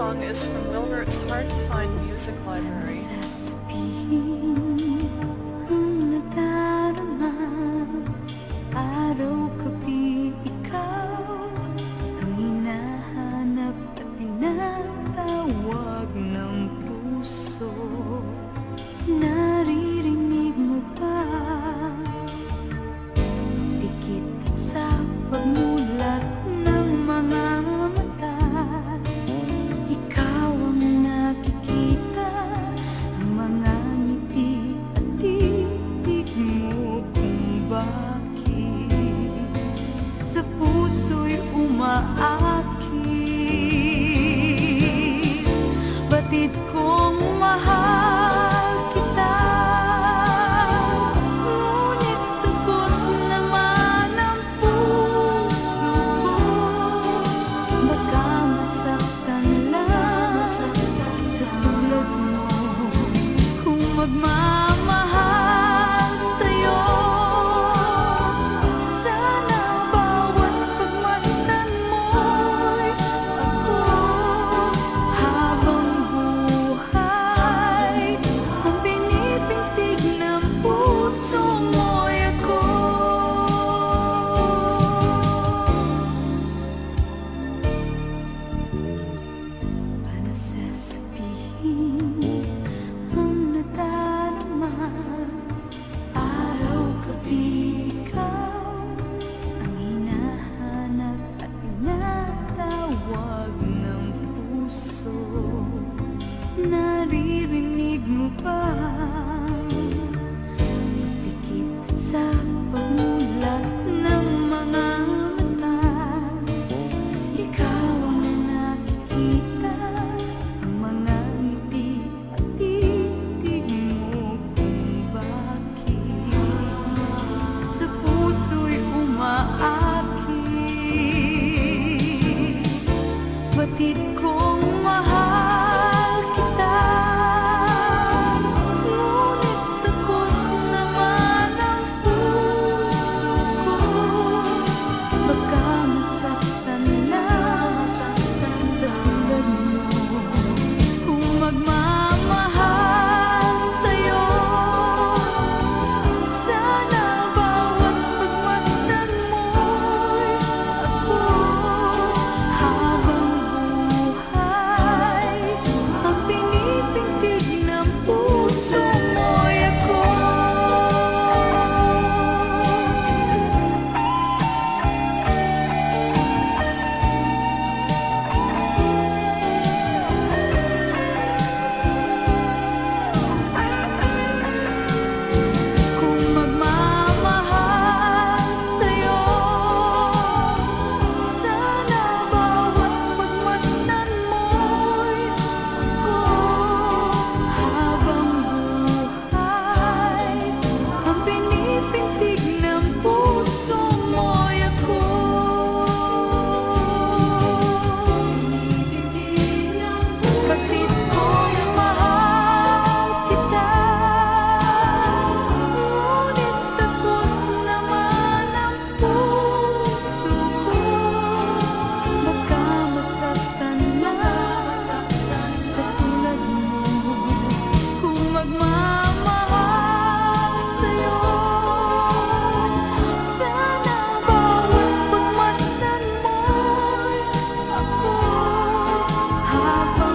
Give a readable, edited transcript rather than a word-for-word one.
song is from Wilbert's Hard to Find Music Library. Sasabihin ang nadarama, araw-gabi ikaw ang hinahanap at tinatawag ng puso. Naririnig mo ba? Dikit at sa pagmulat ng mga mata, ikaw ang nakikita, ang mga ngiti at titig mo kung bakit sa puso'y umaakit. Batid kong mahal kita, ngunit takot naman ang puso ko. Baka masaktan lang sa tulad mo. Kung magmamahal sa'yo, sana bawat pagmasdan mo'y ako. Habang buhay, ang pinipintig ng puso mo'y ako. Paano sasabihin ang nadarama, araw-gabi ikaw ang hinahanap at tinatawag ng puso. Naririnig mo ba? Dikit sa pagmulat ng mga mata, ikaw ang nakikita, ang mga ngiti at titig mo kung bakit sa puso'y umaakit. Batid kong mahal kita, ngunit takot naman ang puso ko. Baka masaktan lang sa tulad mo. Kung magmamahal sa'yo, sana bawat pagmasdan mo'y ako. Habang buhay, ang pinipintig ng puso mo'y ako. Kung magmamahal sa'yo, sana bawat pagmasdan mo'y ako. Habang buhay, ang pinipintig ng puso mo'y ako. Batid kong mahal kita, ngunit takot naman ang puso ko. Baka masaktan lang sa tulad mo. Kung magmamahal sa'yo, sana bawat pagmasdan mo'y ako. Habang